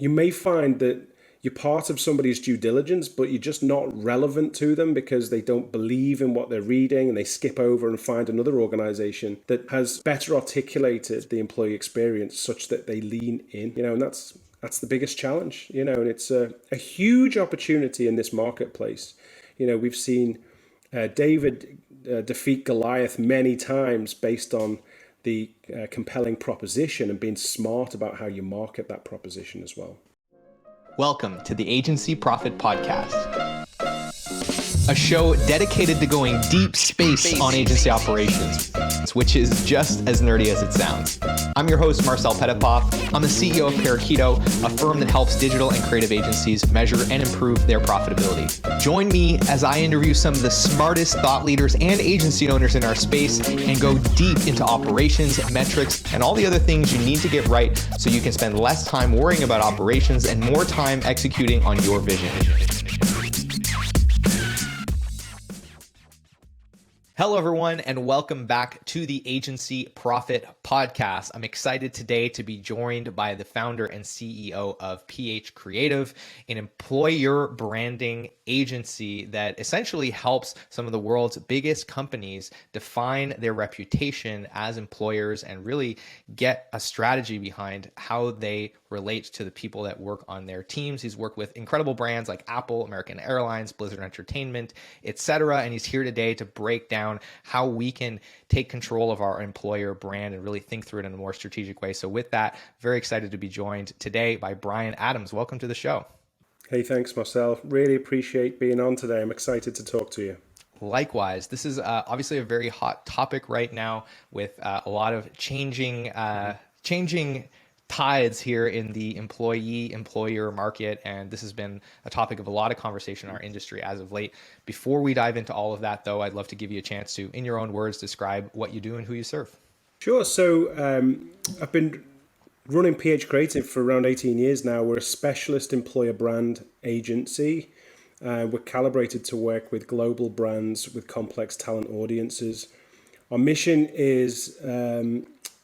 you may find that you're part of somebody's due diligence, but you're just not relevant to them because they don't believe in what they're reading and they skip over and find another organization that has better articulated the employee experience such that they lean in, and that's the biggest challenge, and it's a huge opportunity in this marketplace. We've seen David defeat Goliath many times based on the compelling proposition and being smart about how you market that proposition as well. Welcome to the Agency Profit Podcast, a show dedicated to going deep space on agency operations, which is just as nerdy as it sounds. I'm your host, Marcel Petitpoff. I'm the CEO of Parakeeto, a firm that helps digital and creative agencies measure and improve their profitability. Join me as I interview some of the smartest thought leaders and agency owners in our space and go deep into operations, metrics, and all the other things you need to get right so you can spend less time worrying about operations and more time executing on your vision. Hello, everyone, and welcome back to the Agency Profit Podcast. I'm excited today to be joined by the founder and CEO of PH Creative, an employer branding agency that essentially helps some of the world's biggest companies define their reputation as employers and really get a strategy behind how they relate to the people that work on their teams. He's worked with incredible brands like Apple, American Airlines, Blizzard Entertainment, etc. And he's here today to break down how we can take control of our employer brand and really think through it in a more strategic way. So with that, very excited to be joined today by Bryan Adams. Welcome to the show. Hey, thanks, Marcel. Really appreciate being on today. I'm excited to talk to you. Likewise, this is obviously a very hot topic right now with a lot of changing tides here in the employee-employer market, and this has been a topic of a lot of conversation in our industry as of late. Before we dive into all of that, though, I'd love to give you a chance to, in your own words, describe what you do and who you serve. Sure. So I've been running PH Creative for around 18 years now. We're a specialist employer brand agency. We're calibrated to work with global brands with complex talent audiences. Our mission is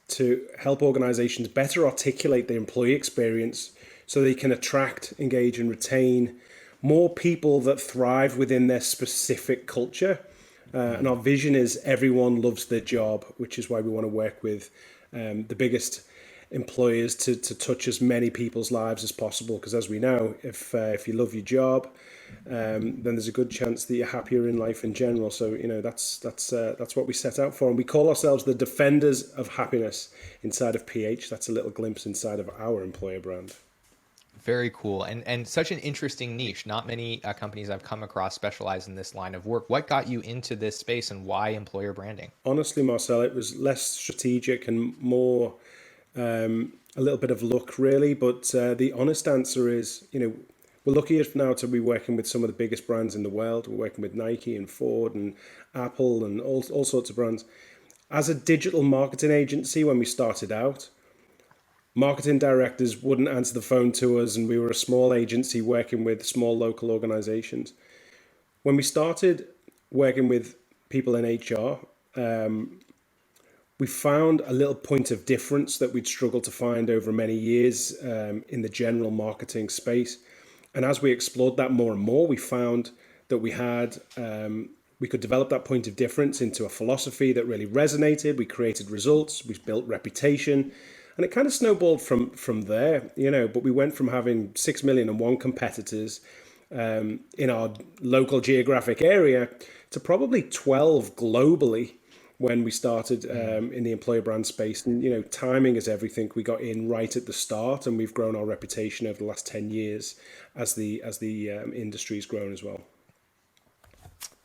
to help organizations better articulate their employee experience so they can attract, engage, and retain more people that thrive within their specific culture. And our vision is everyone loves their job, which is why we want to work with the biggest employers to touch as many people's lives as possible. Because as we know, if you love your job, then there's a good chance that you're happier in life in general. So that's what we set out for, and we call ourselves the defenders of happiness inside of PH. That's a little glimpse inside of our employer brand. Very cool, and such an interesting niche. Not many companies I've come across specialize in this line of work. What got you into this space, and why employer branding? Honestly, Marcel, it was less strategic and more a little bit of luck, really. But the honest answer is, we're lucky now to be working with some of the biggest brands in the world. We're working with Nike and Ford and Apple and all sorts of brands. As a digital marketing agency, when we started out, marketing directors wouldn't answer the phone to us, and we were a small agency working with small local organizations. When we started working with people in HR, we found a little point of difference that we'd struggled to find over many years in the general marketing space. And as we explored that more and more, we found that we could develop that point of difference into a philosophy that really resonated. We created results, we built reputation, and it kind of snowballed from there, but we went from having 6 million and one competitors in our local geographic area to probably 12 globally when we started in the employer brand space. And, timing is everything. We got in right at the start, and we've grown our reputation over the last 10 years as the industry's grown as well.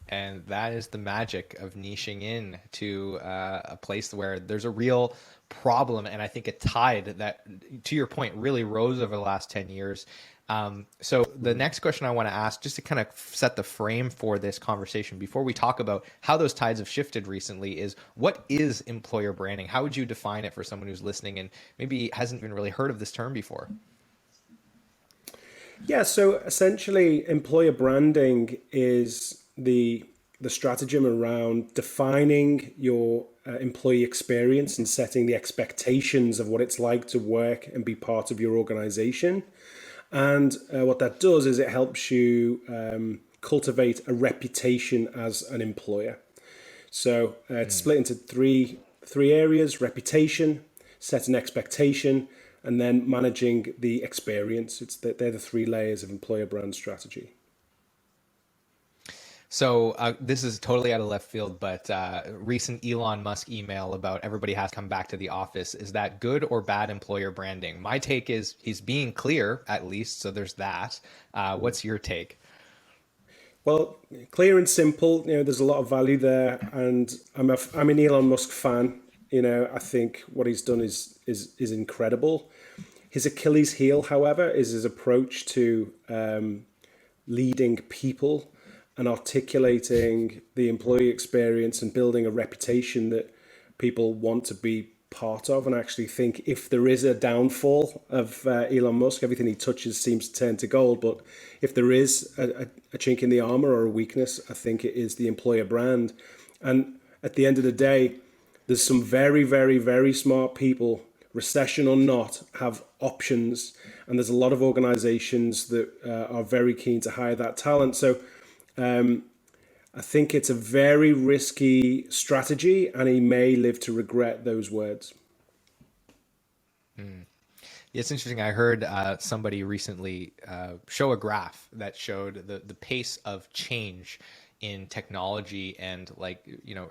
And that is the magic of niching in to a place where there's a real problem, and I think a tide that, to your point, really rose over the last 10 years. So the next question I want to ask, just to kind of set the frame for this conversation before we talk about how those tides have shifted recently, is what is employer branding? How would you define it for someone who's listening and maybe hasn't even really heard of this term before? Yeah, so essentially employer branding is the stratagem around defining your employee experience and setting the expectations of what it's like to work and be part of your organization. And what that does is it helps you cultivate a reputation as an employer. So it's split into three areas: reputation, set an expectation, and then managing the experience. They're the three layers of employer brand strategy. So this is totally out of left field, but recent Elon Musk email about everybody has to come back to the office. Is that good or bad employer branding? My take is he's being clear, at least. So there's that. What's your take? Well, clear and simple. There's a lot of value there, and I'm an Elon Musk fan. I think what he's done is incredible. His Achilles heel, however, is his approach to leading people and articulating the employee experience and building a reputation that people want to be part of. And actually think if there is a downfall of Elon Musk, everything he touches seems to turn to gold. But if there is a chink in the armor or a weakness, I think it is the employer brand. And at the end of the day, there's some very, very, very smart people, recession or not, have options. And there's a lot of organizations that are very keen to hire that talent. So I think it's a very risky strategy, and he may live to regret those words. It's interesting. I heard somebody recently show a graph that showed the pace of change in technology and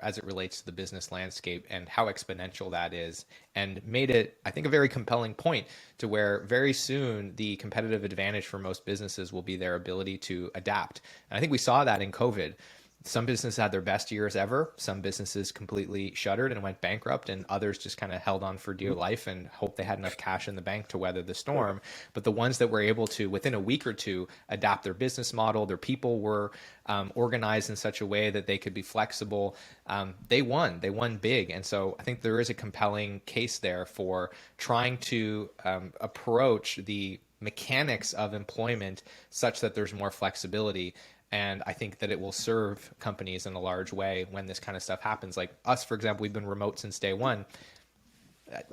as it relates to the business landscape and how exponential that is, and made it, I think, a very compelling point to where very soon the competitive advantage for most businesses will be their ability to adapt. And I think we saw that in COVID. Some businesses had their best years ever. Some businesses completely shuttered and went bankrupt, and others just kind of held on for dear life and hoped they had enough cash in the bank to weather the storm. But the ones that were able to, within a week or two, adapt their business model, their people were organized in such a way that they could be flexible, they won. They won big. And so I think there is a compelling case there for trying to approach the mechanics of employment such that there's more flexibility. And I think that it will serve companies in a large way when this kind of stuff happens. Like us, for example, we've been remote since day one.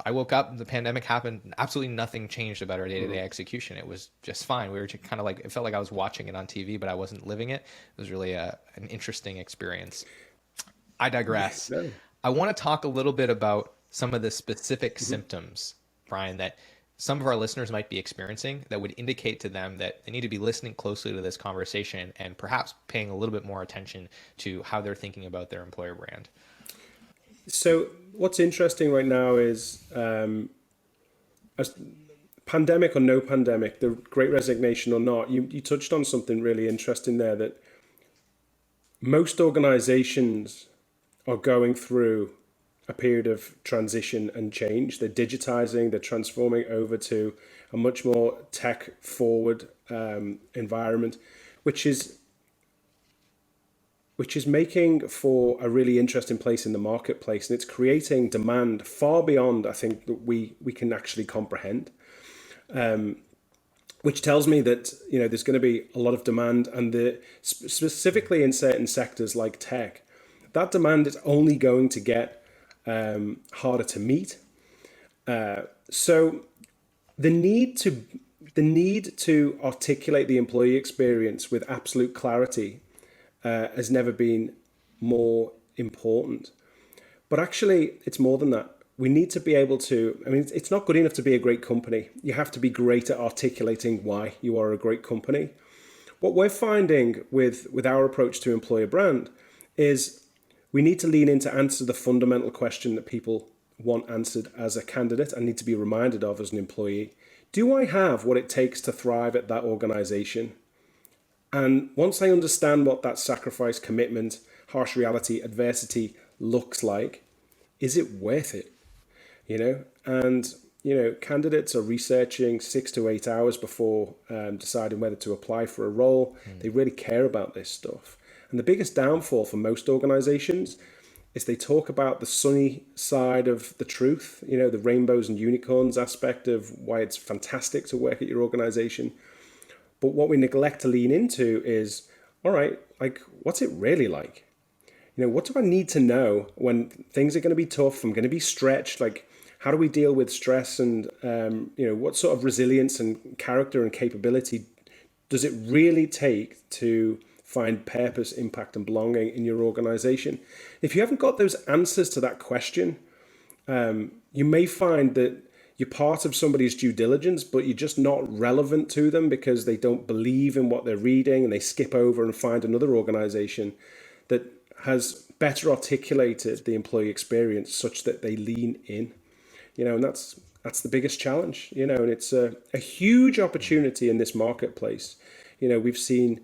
I woke up, the pandemic happened, absolutely nothing changed about our day-to-day execution. It was just fine. We were just kind of like, it felt like I was watching it on TV, but I wasn't living it. It was really an interesting experience. I digress. Yeah. I want to talk a little bit about some of the specific symptoms, Bryan, that some of our listeners might be experiencing that would indicate to them that they need to be listening closely to this conversation and perhaps paying a little bit more attention to how they're thinking about their employer brand. So what's interesting right now is as pandemic or no pandemic, the great resignation or not, you touched on something really interesting there, that most organizations are going through a period of transition and change. They're digitizing, they're transforming over to a much more tech forward environment, which is making for a really interesting place in the marketplace, and it's creating demand far beyond, I think, that we can actually comprehend. Which tells me that there's going to be a lot of demand, and specifically in certain sectors like tech, that demand is only going to get harder to meet. So the need to articulate the employee experience with absolute clarity has never been more important. But actually, it's more than that. We need to be able to, it's not good enough to be a great company. You have to be great at articulating why you are a great company. What we're finding with our approach to employer brand is we need to lean in to answer the fundamental question that people want answered as a candidate and need to be reminded of as an employee. Do I have what it takes to thrive at that organization? And once I understand what that sacrifice, commitment, harsh reality, adversity looks like, is it worth it? And candidates are researching 6 to 8 hours before deciding whether to apply for a role. They really care about this stuff. And the biggest downfall for most organizations is they talk about the sunny side of the truth, the rainbows and unicorns aspect of why it's fantastic to work at your organization. But what we neglect to lean into is, all right, what's it really like? What do I need to know when things are going to be tough? I'm going to be stretched. how do we deal with stress, and what sort of resilience and character and capability does it really take to find purpose, impact, and belonging in your organization? If you haven't got those answers to that question, you may find that you're part of somebody's due diligence, but you're just not relevant to them because they don't believe in what they're reading, and they skip over and find another organization that has better articulated the employee experience such that they lean in. And that's the biggest challenge, and it's a huge opportunity in this marketplace. We've seen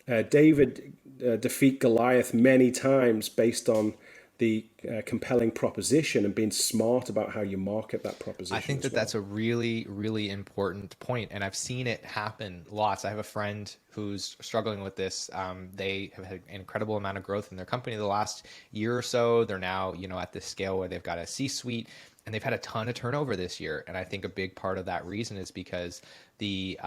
David defeat Goliath many times based on the compelling proposition and being smart about how you market that proposition. I think that that's a really, really important point, and I've seen it happen lots. I have a friend who's struggling with this. They have had an incredible amount of growth in their company the last year or so. They're now, at this scale where they've got a C-suite, and they've had a ton of turnover this year. And I think a big part of that reason is because the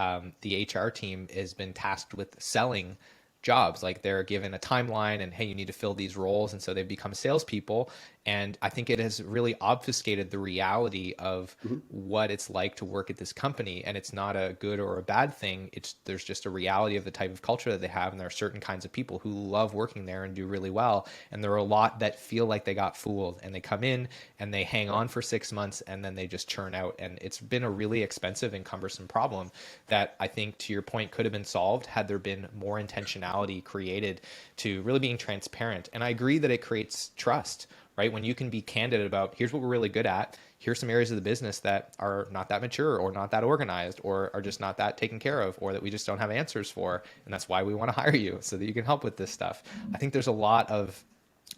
HR team has been tasked with selling jobs. Like, they're given a timeline and, hey, you need to fill these roles. And so they've become salespeople. And I think it has really obfuscated the reality of what it's like to work at this company. And it's not a good or a bad thing. There's just a reality of the type of culture that they have. And there are certain kinds of people who love working there and do really well. And there are a lot that feel like they got fooled, and they come in and they hang on for 6 months and then they just churn out. And it's been a really expensive and cumbersome problem that I think, to your point, could have been solved had there been more intentionality created to really being transparent. And I agree that it creates trust, right? When you can be candid about, here's what we're really good at, here's some areas of the business that are not that mature or not that organized or are just not that taken care of, or that we just don't have answers for. And that's why we want to hire you, so that you can help with this stuff. I think there's a lot of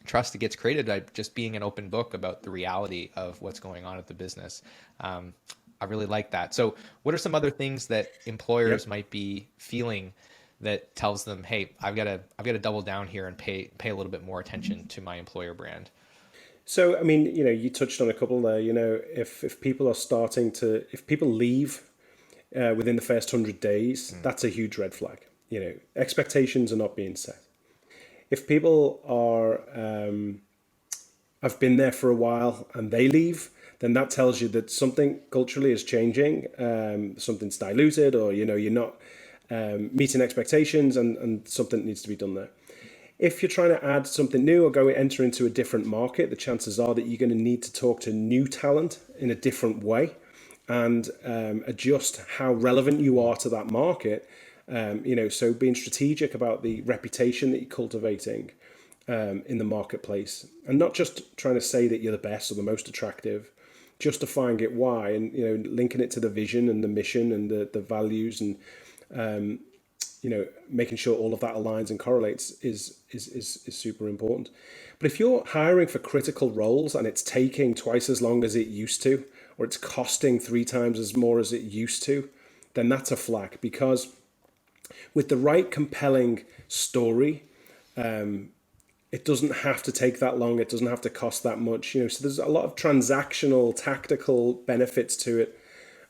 trust that gets created by just being an open book about the reality of what's going on at the business. I really like that. So what are some other things that employers might be feeling that tells them, hey, I've got to double down here and pay a little bit more attention to my employer brand? So, I mean, you touched on a couple there. If people are if people leave within the first 100 days, that's a huge red flag. Expectations are not being set. If people have been there for a while and they leave, then that tells you that something culturally is changing, something's diluted, or, you're not meeting expectations, and something needs to be done there. If you're trying to add something new or enter into a different market, the chances are that you're going to need to talk to new talent in a different way and adjust how relevant you are to that market. So being strategic about the reputation that you're cultivating in the marketplace, and not just trying to say that you're the best or the most attractive, justifying it why, and linking it to the vision and the mission and the values, and making sure all of that aligns and correlates is super important. But if you're hiring for critical roles and it's taking twice as long as it used to, or it's costing 3 times as more as it used to, then that's a flag. Because with the right compelling story, it doesn't have to take that long. It doesn't have to cost that much. So there's a lot of transactional, tactical benefits to it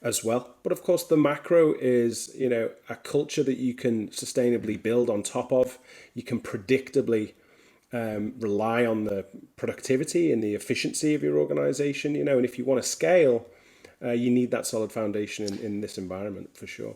as well. But of course, the macro is, a culture that you can sustainably build on top of. You can predictably rely on the productivity and the efficiency of your organization, and if you want to scale, you need that solid foundation in this environment for sure.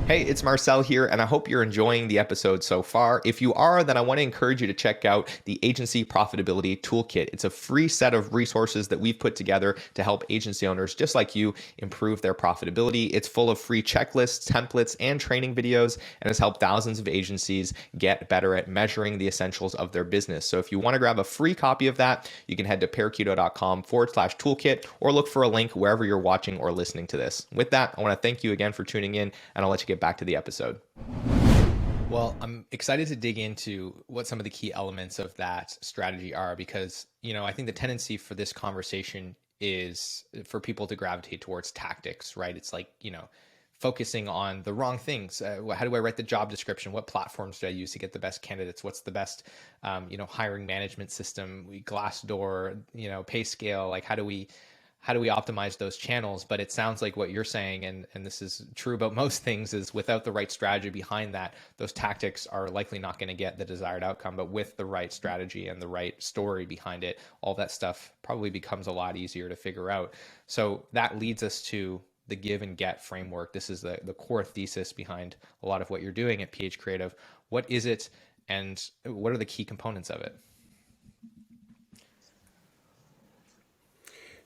Hey, it's Marcel here, and I hope you're enjoying the episode so far. If you are, then I want to encourage you to check out the Agency Profitability Toolkit. It's a free set of resources that we've put together to help agency owners just like you improve their profitability. It's full of free checklists, templates, and training videos, and has helped thousands of agencies get better at measuring the essentials of their business. So if you want to grab a free copy of that, you can head to parakeeto.com/toolkit, or look for a link wherever you're watching or listening to this. With that, I want to thank you again for tuning in, and I'll let you get back to the episode. Well, I'm excited to dig into what some of the key elements of that strategy are, because, I think the tendency for this conversation is for people to gravitate towards tactics, right? It's like, focusing on the wrong things. How do I write the job description? What platforms do I use to get the best candidates? What's the best, hiring management system? Glassdoor, pay scale. Like, how do how do we optimize those channels? But it sounds like what you're saying, and this is true about most things, is without the right strategy behind that, those tactics are likely not going to get the desired outcome. But with the right strategy and the right story behind it, all that stuff probably becomes a lot easier to figure out. So that leads us to the give and get framework. This is the core thesis behind a lot of what you're doing at PH Creative. What is it, and what are the key components of it?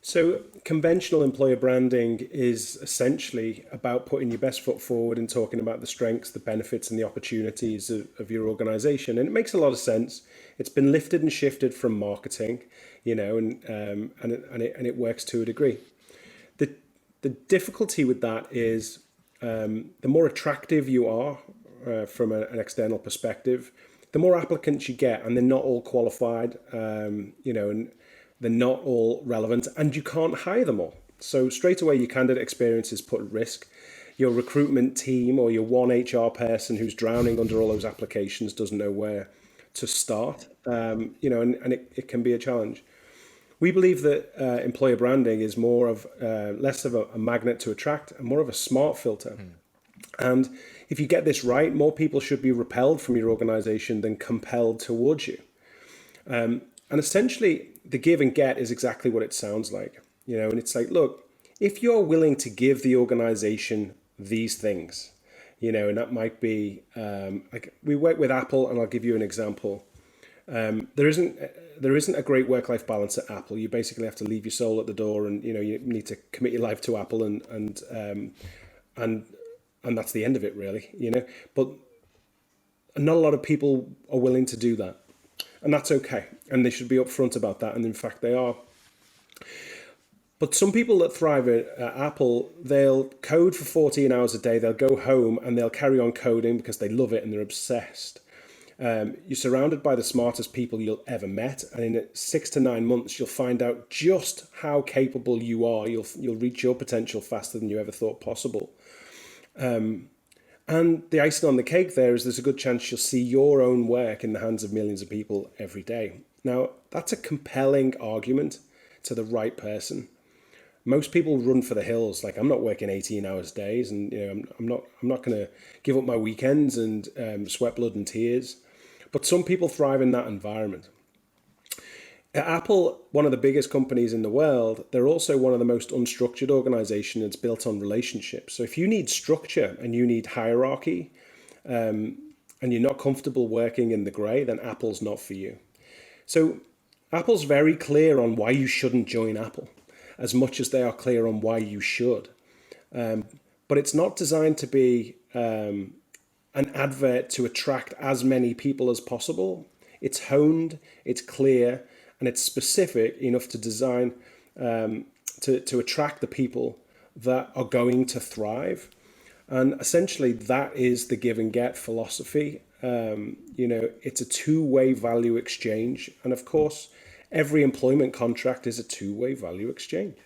So conventional employer branding is essentially about putting your best foot forward and talking about the strengths, the benefits, and the opportunities of your organization. And it makes a lot of sense. It's been lifted and shifted from marketing, and it works to a degree. The difficulty with that is the more attractive you are from an external perspective, the more applicants you get, and they're not all qualified, and they're not all relevant, and you can't hire them all. So straight away, your candidate experience is put at risk. Your recruitment team or your one HR person who's drowning under all those applications doesn't know where to start, and it can be a challenge. We believe that employer branding is more of less of a magnet to attract and more of a smart filter. And if you get this right, more people should be repelled from your organization than compelled towards you. And essentially, the give and get is exactly what it sounds like, and it's like, look, if you're willing to give the organization these things, and that might be like we work with Apple, and I'll give you an example. There isn't a great work-life balance at Apple. You basically have to leave your soul at the door, and you need to commit your life to Apple, and that's the end of it, really. But not a lot of people are willing to do that. And that's okay. And they should be upfront about that. And in fact, they are. But some people that thrive at Apple, they'll code for 14 hours a day. They'll go home and they'll carry on coding because they love it and they're obsessed. You're surrounded by the smartest people you'll ever met. And in 6 to 9 months, you'll find out just how capable you are. You'll reach your potential faster than you ever thought possible. And the icing on the cake there is there's a good chance you'll see your own work in the hands of millions of people every day. Now, that's a compelling argument to the right person. Most people run for the hills. Like, I'm not working 18 hours days, and I'm not going to give up my weekends and sweat blood and tears. But some people thrive in that environment. At Apple, one of the biggest companies in the world, they're also one of the most unstructured organizations. It's built on relationships. So if you need structure and you need hierarchy, and you're not comfortable working in the gray, then Apple's not for you. So Apple's very clear on why you shouldn't join Apple, as much as they are clear on why you should. But it's not designed to be an advert to attract as many people as possible. It's honed, it's clear, and it's specific enough to design to attract the people that are going to thrive. And essentially, that is the give and get philosophy. It's a two-way value exchange. And of course, every employment contract is a two-way value exchange.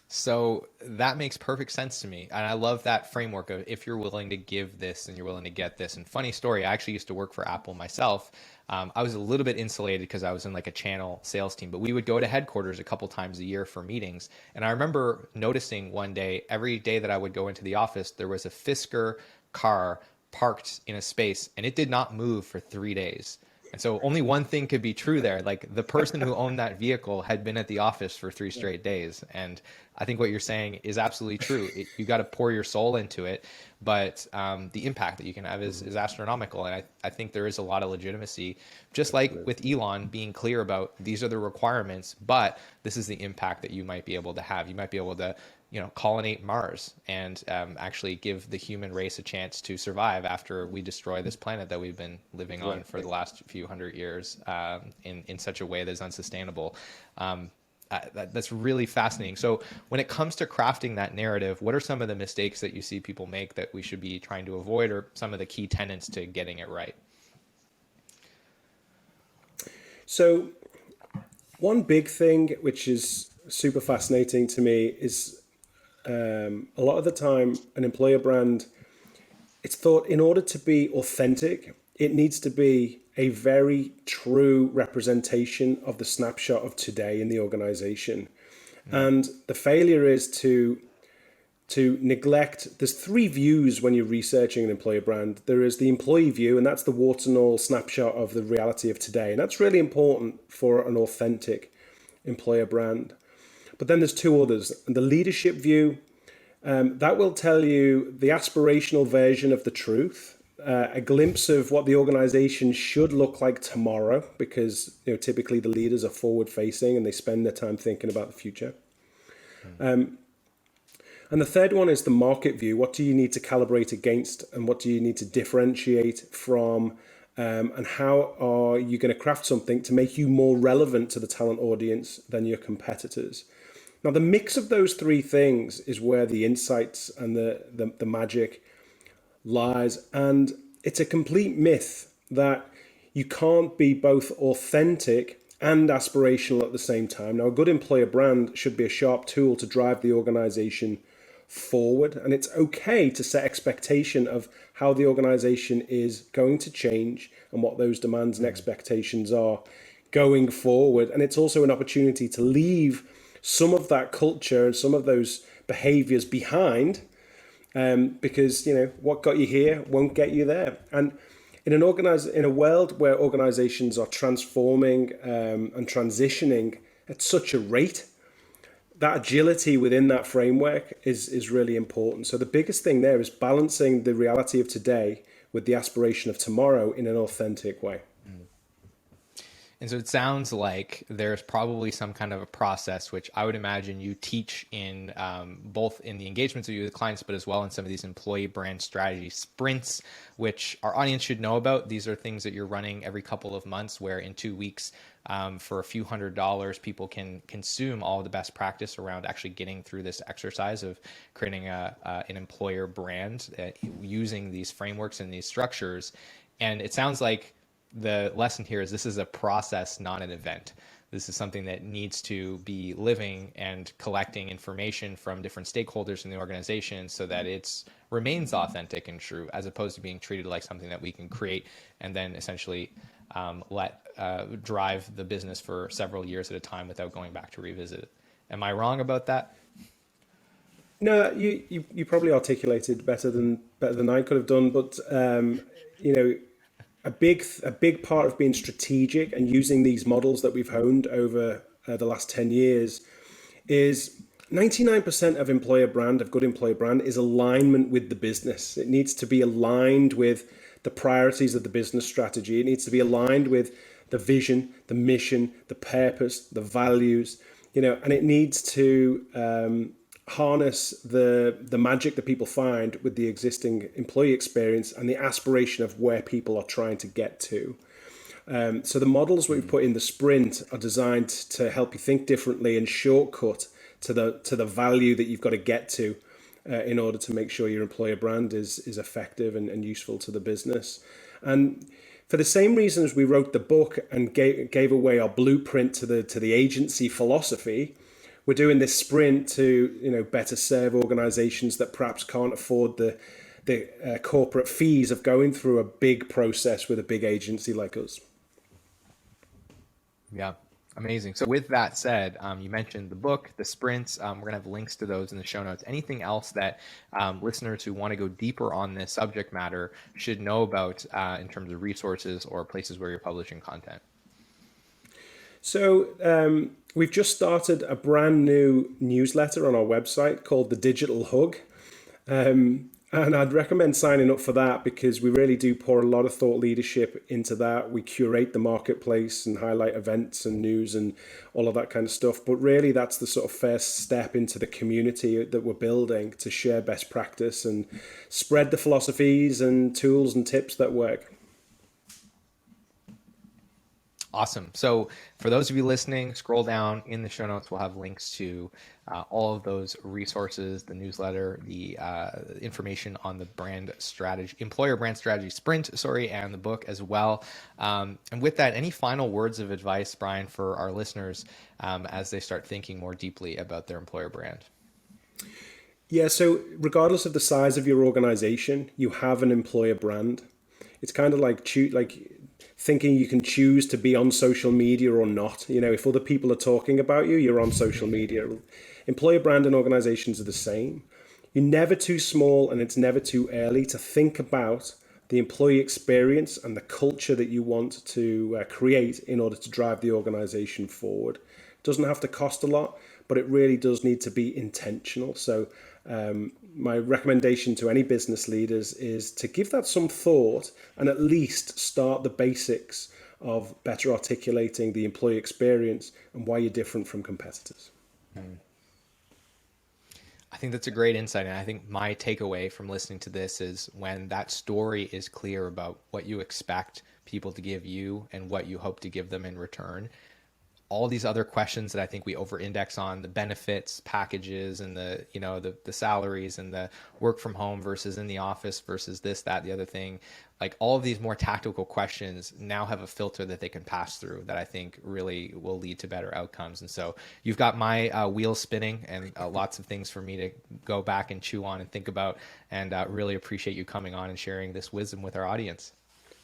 So that makes perfect sense to me. And I love that framework of if you're willing to give this and you're willing to get this. And funny story, I actually used to work for Apple myself. I was a little bit insulated because I was in like a channel sales team, but we would go to headquarters a couple times a year for meetings. And I remember noticing one day, every day that I would go into the office, there was a Fisker car parked in a space and it did not move for 3 days. And so only one thing could be true there. Like the person who owned that vehicle had been at the office for 3 straight days. And I think what you're saying is absolutely true. You got to pour your soul into it, but the impact that you can have is astronomical. And I think there is a lot of legitimacy, just like with Elon being clear about these are the requirements, but this is the impact that you might be able to have. You might be able to colonate Mars and actually give the human race a chance to survive after we destroy this planet that we've been living on for the last few hundred years in such a way that's unsustainable. That's really fascinating. So when it comes to crafting that narrative, what are some of the mistakes that you see people make that we should be trying to avoid, or some of the key tenets to getting it right? So one big thing, which is super fascinating to me, is a lot of the time an employer brand, it's thought in order to be authentic, it needs to be a very true representation of the snapshot of today in the organization. And the failure is to neglect. There's three views when you're researching an employer brand. There is the employee view, and that's the warts and all snapshot of the reality of today. And that's really important for an authentic employer brand. But then there's two others. And the leadership view, that will tell you the aspirational version of the truth, a glimpse of what the organization should look like tomorrow, because typically the leaders are forward facing and they spend their time thinking about the future. And the third one is the market view. What do you need to calibrate against, and what do you need to differentiate from, and how are you going to craft something to make you more relevant to the talent audience than your competitors? Now, the mix of those three things is where the insights and the magic lies. And it's a complete myth that you can't be both authentic and aspirational at the same time. Now, a good employer brand should be a sharp tool to drive the organization forward, and it's okay to set expectation of how the organization is going to change and what those demands and expectations are going forward. And it's also an opportunity to leave some of that culture and some of those behaviors behind, because what got you here won't get you there. And in a world where organizations are transforming and transitioning at such a rate, that agility within that framework is really important. So the biggest thing there is balancing the reality of today with the aspiration of tomorrow in an authentic way. And so it sounds like there's probably some kind of a process, which I would imagine you teach in both in the engagements with clients, but as well in some of these employee brand strategy sprints, which our audience should know about. These are things that you're running every couple of months, where in 2 weeks, for a few $100s, people can consume all of the best practice around actually getting through this exercise of creating an employer brand using these frameworks and these structures. And it sounds like the lesson here is this is a process, not an event. This is something that needs to be living and collecting information from different stakeholders in the organization so that it remains authentic and true, as opposed to being treated like something that we can create and then essentially let drive the business for several years at a time without going back to revisit it. Am I wrong about that? No, you probably articulated better than I could have done. But a big part of being strategic and using these models that we've honed over the last 10 years is 99% of good employer brand is alignment with the business. It needs to be aligned with the priorities of the business strategy. It needs to be aligned with the vision, the mission, the purpose, the values, and it needs to harness the magic that people find with the existing employee experience and the aspiration of where people are trying to get to. So the models we've put in the sprint are designed to help you think differently and shortcut to the value that you've got to get to in order to make sure your employer brand is effective and useful to the business. And for the same reasons we wrote the book and gave away our blueprint to the agency philosophy, we're doing this sprint to better serve organizations that perhaps can't afford the corporate fees of going through a big process with a big agency like us. Yeah, amazing. So with that said, you mentioned the book, the sprints. We're going to have links to those in the show notes. Anything else that listeners who want to go deeper on this subject matter should know about in terms of resources or places where you're publishing content? So we've just started a brand new newsletter on our website called The Digital Hug. And I'd recommend signing up for that, because we really do pour a lot of thought leadership into that. We curate the marketplace and highlight events and news and all of that kind of stuff. But really, that's the sort of first step into the community that we're building to share best practice and spread the philosophies and tools and tips that work. Awesome. So for those of you listening, scroll down in the show notes. We'll have links to all of those resources, the newsletter, the information on the brand strategy, employer brand strategy sprint, and the book as well. And with that, any final words of advice, Bryan, for our listeners as they start thinking more deeply about their employer brand? Yeah, so regardless of the size of your organization, you have an employer brand. It's kind of like thinking you can choose to be on social media or not. If other people are talking about you, you're on social media. Employer brand and organizations are the same. You're never too small and it's never too early to think about the employee experience and the culture that you want to create in order to drive the organization forward. It doesn't have to cost a lot, but it really does need to be intentional. So my recommendation to any business leaders is to give that some thought and at least start the basics of better articulating the employee experience and why you're different from competitors. I think that's a great insight. And I think my takeaway from listening to this is when that story is clear about what you expect people to give you and what you hope to give them in return, all these other questions that I think we over-index on, the benefits packages and the salaries and the work from home versus in the office versus this, that, the other thing, like all of these more tactical questions now have a filter that they can pass through that I think really will lead to better outcomes. And so you've got my wheels spinning and lots of things for me to go back and chew on and think about, and really appreciate you coming on and sharing this wisdom with our audience.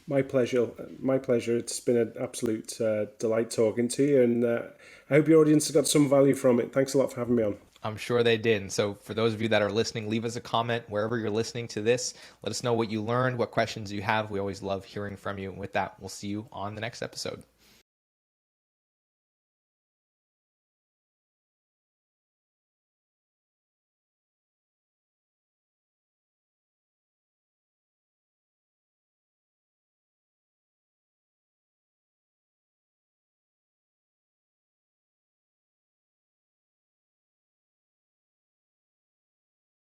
My pleasure. My pleasure. It's been an absolute delight talking to you, and I hope your audience has got some value from it. Thanks a lot for having me on. I'm sure they did. And so for those of you that are listening, leave us a comment wherever you're listening to this. Let us know what you learned, what questions you have. We always love hearing from you. And with that, we'll see you on the next episode.